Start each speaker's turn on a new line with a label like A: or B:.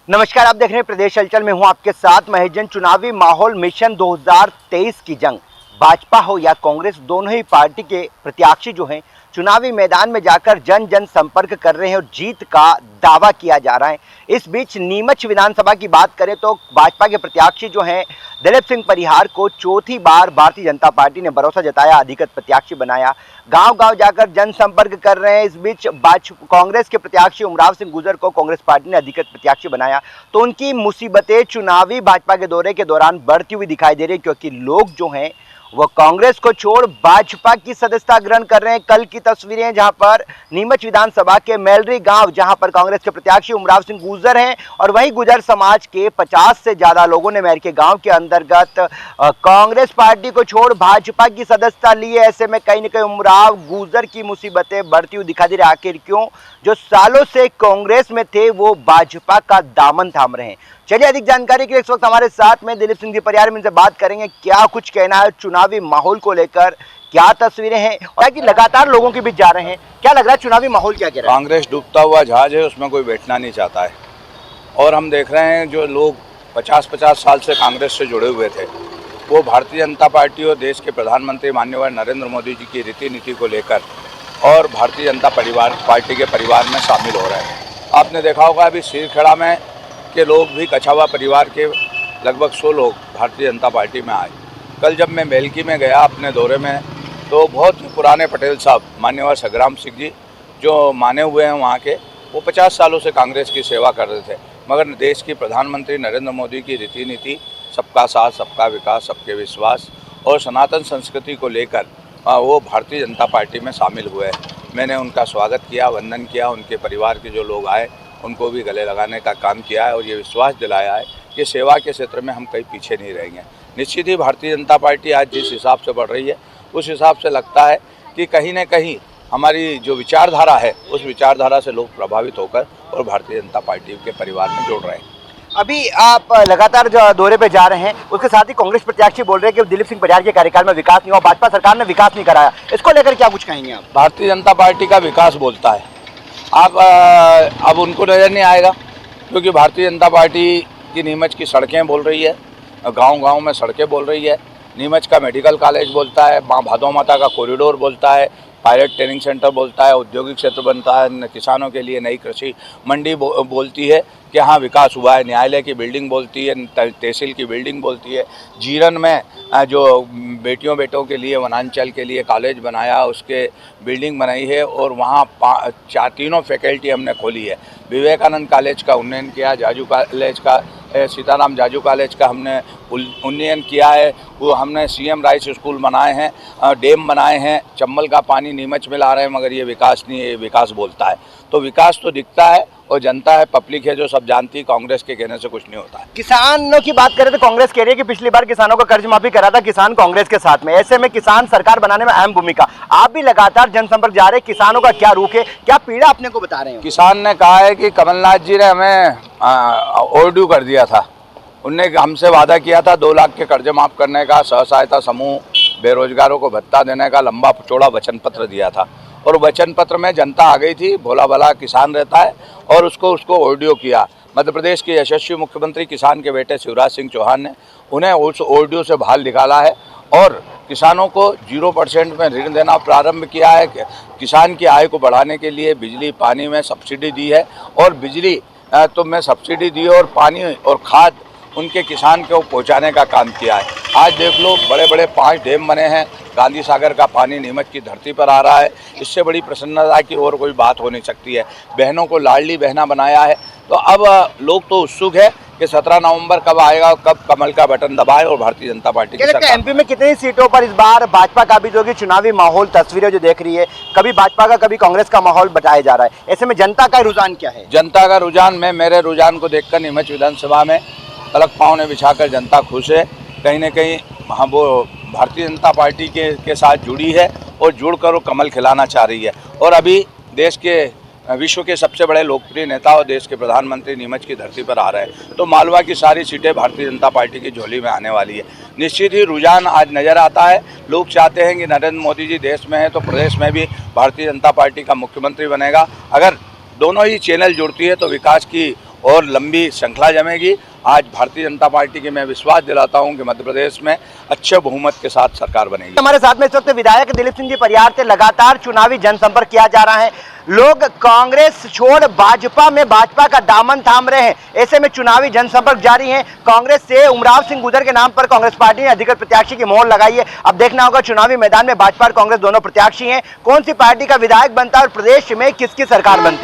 A: नमस्कार, आप देख रहे हैं प्रदेश हलचल में हूं आपके साथ महेश जैन। चुनावी माहौल मिशन 2023 की जंग, भाजपा हो या कांग्रेस, दोनों ही पार्टी के प्रत्याशी जो हैं चुनावी मैदान में जाकर जन जन संपर्क कर रहे हैं और जीत का दावा किया जा रहा है। इस बीच नीमच विधानसभा की बात करें तो भाजपा के प्रत्याशी जो हैं दिलीप सिंह परिहार को चौथी बार भारतीय जनता पार्टी ने भरोसा जताया, अधिकृत प्रत्याशी बनाया, गांव-गांव जाकर जनसंपर्क कर रहे हैं। इस बीच कांग्रेस के प्रत्याशी उमराव सिंह गुर्जर को कांग्रेस पार्टी ने अधिकृत प्रत्याशी बनाया, तो उनकी मुसीबतें चुनावी भाजपा के दौरे के दौरान बढ़ती हुई दिखाई दे रही है, क्योंकि लोग जो हैं वो कांग्रेस को छोड़ भाजपा की सदस्यता ग्रहण कर रहे हैं। कल की तस्वीरें जहां पर नीमच विधानसभा के मेलरी गांव, जहां पर कांग्रेस के प्रत्याशी उमराव सिंह गुर्जर हैं और वहीं गुर्जर समाज के 50 से ज्यादा लोगों ने मेहर के गांव के अंतर्गत कांग्रेस पार्टी को छोड़ भाजपा की सदस्यता ली है। ऐसे में कहीं न कहीं उमराव गुर्जर की मुसीबतें बढ़ती हुई दिखा दे रही। आखिर क्यों? जो सालों से कांग्रेस में थे वो भाजपा का दामन थाम रहे हैं। चलिए, अधिक जानकारी के लिए इस वक्त हमारे साथ में दिलीप सिंह जी परिहार में इनसे बात करेंगे। क्या कुछ कहना है चुनावी माहौल को लेकर, क्या तस्वीरें हैं और कि लगातार लोगों के बीच जा रहे हैं, क्या लग रहा है चुनावी माहौल क्या कह रहा है?
B: कांग्रेस डूबता हुआ जहाज है, उसमें कोई बैठना नहीं चाहता है। और हम देख रहे हैं जो लोग 50-50 साल से कांग्रेस से जुड़े हुए थे, वो भारतीय जनता पार्टी और देश के प्रधानमंत्री माननीय नरेंद्र मोदी जी की रीति नीति को लेकर और भारतीय जनता पार्टी के परिवार में शामिल हो रहे हैं। आपने देखा होगा अभी सिरखेड़ा में के लोग भी कछावा परिवार के लगभग 100 लोग भारतीय जनता पार्टी में आए। कल जब मैं मेलकी में गया अपने दौरे में, तो बहुत पुराने पटेल साहब माननीय संग्राम सिंह जी जो माने हुए हैं वहाँ के, वो 50 सालों से कांग्रेस की सेवा कर रहे थे, मगर देश की प्रधानमंत्री नरेंद्र मोदी की रीति नीति, सबका साथ, सबका विकास, सबके विश्वास और सनातन संस्कृति को लेकर वो भारतीय जनता पार्टी में शामिल हुए हैं। मैंने उनका स्वागत किया, वंदन किया, उनके परिवार के जो लोग आए उनको भी गले लगाने का काम किया है और ये विश्वास दिलाया है कि सेवा के क्षेत्र में हम कहीं पीछे नहीं रहेंगे। निश्चित ही भारतीय जनता पार्टी आज जिस हिसाब से बढ़ रही है, उस हिसाब से लगता है कि कहीं न कहीं हमारी जो विचारधारा है, उस विचारधारा से लोग प्रभावित होकर और भारतीय जनता पार्टी के परिवार में जुड़ रहे हैं।
A: अभी आप लगातार जो दौरे पे जा रहे हैं, उसके साथ ही कांग्रेस प्रत्याशी बोल रहे हैं कि दिलीप सिंह परिहार के कार्यकाल में विकास नहीं हुआ, भाजपा सरकार ने विकास नहीं कराया। इसको लेकर क्या कुछ कहेंगे आप?
B: भारतीय जनता पार्टी का विकास बोलता है, आप अब उनको नज़र नहीं आएगा, क्योंकि भारतीय जनता पार्टी की नीमच की सड़कें बोल रही है, गांव-गांव में सड़कें बोल रही है, नीमच का मेडिकल कॉलेज बोलता है, माँ भादो माता का कॉरिडोर बोलता है, पायलट ट्रेनिंग सेंटर बोलता है, औद्योगिक क्षेत्र बनता है, किसानों के लिए नई कृषि मंडी बोलती है कि हाँ विकास हुआ है, न्यायालय की बिल्डिंग बोलती है, तहसील की बिल्डिंग बोलती है, जीरन में जो बेटियों बेटों के लिए वनांचल के लिए कॉलेज बनाया, उसके बिल्डिंग बनाई है और वहाँ तीनों फैकल्टी हमने खोली है। विवेकानंद कॉलेज का उन्नयन किया, जाजू कॉलेज का, सीताराम जाजू कॉलेज का हमने उन्नयन किया है, वो हमने सीएम राइस स्कूल बनाए हैं, डैम बनाए हैं, चंबल का पानी नीमच में ला रहे हैं, मगर ये विकास नहीं है, ये विकास बोलता है। तो विकास तो दिखता है और जनता है, पब्लिक है जो सब जानती है, कांग्रेस के कहने से कुछ नहीं होता है।
A: किसानों की बात करें तो कांग्रेस कह रही है कि पिछली बार किसानों का कर्ज माफी करा था किसान कांग्रेस के साथ में, ऐसे में किसान सरकार बनाने में अहम भूमिका। आप भी लगातार जनसंपर्क जा रहे हैं, किसानों का क्या रुख है, क्या पीड़ा अपने को बता रहे हैं?
B: किसान ने कहा है कि कमलनाथ जी ने हमें ओवरड्यू कर दिया था, उनने हमसे वादा किया था 2 लाख के कर्ज माफ़ करने का, स्व सहायता समूह, बेरोजगारों को भत्ता देने का लंबा चौड़ा वचन पत्र दिया था और वचन पत्र में जनता आ गई थी, भोला भला किसान रहता है और उसको ओवरड्यू किया। मध्य प्रदेश के यशस्वी मुख्यमंत्री किसान के बेटे शिवराज सिंह चौहान ने उन्हें उस ओवरड्यू से बाहर निकाला है और किसानों को 0% में ऋण देना प्रारंभ किया है। किसान की आय को बढ़ाने के लिए बिजली पानी में सब्सिडी दी है और बिजली तो में सब्सिडी दी और पानी और खाद उनके किसान को पहुंचाने का काम किया है। आज देख लो, बड़े बड़े 5 डैम बने हैं, गांधी सागर का पानी नीमच की धरती पर आ रहा है, इससे बड़ी प्रसन्नता की और कोई बात हो नहीं सकती है। बहनों को लाडली बहना बनाया है, तो अब लोग तो उत्सुक है कि 17 नवंबर कब आएगा, कब कमल का बटन दबाए और भारतीय जनता पार्टी की सरकार।
A: एमपी में कितनी सीटों पर इस बार भाजपा का भी जो कि चुनावी माहौल, तस्वीरें जो देख रही है, कभी भाजपा का कभी कांग्रेस का माहौल बताया जा रहा है, ऐसे में जनता का रुझान क्या है?
B: जनता का रुझान, मेरे रुझान को देखकर नीमच विधानसभा में पलक पाँव ने बिछाकर जनता खुश है। कहीं न कहीं हाँ, वो भारतीय जनता पार्टी के साथ जुड़ी है और जुड़कर वो कमल खिलाना चाह रही है। और अभी देश के विश्व के सबसे बड़े लोकप्रिय नेता और देश के प्रधानमंत्री नीमच की धरती पर आ रहे हैं, तो मालवा की सारी सीटें भारतीय जनता पार्टी की झोली में आने वाली है। निश्चित ही रुझान आज नज़र आता है, लोग चाहते हैं कि नरेंद्र मोदी जी देश में हैं तो प्रदेश में भी भारतीय जनता पार्टी का मुख्यमंत्री बनेगा। अगर दोनों ही चैनल जुड़ती है तो विकास की और लंबी श्रृंखला जमेगी। आज भारतीय जनता पार्टी के मैं विश्वास दिलाता हूं कि मध्य प्रदेश में अच्छे बहुमत के साथ सरकार बनेगी।
A: हमारे साथ में इस वक्त विधायक दिलीप सिंह जी परियार से लगातार चुनावी जनसंपर्क किया जा रहा है। लोग कांग्रेस छोड़ भाजपा में भाजपा का दामन थाम रहे हैं। ऐसे में चुनावी जनसंपर्क जारी है। कांग्रेस से उमराव सिंह गुजर के नाम पर कांग्रेस पार्टी ने अधिकृत प्रत्याशी की मोहर लगाई है। अब देखना होगा चुनावी मैदान में भाजपा और कांग्रेस दोनों प्रत्याशी हैं, कौन सी पार्टी का विधायक बनता है और प्रदेश में किसकी सरकार बनती है।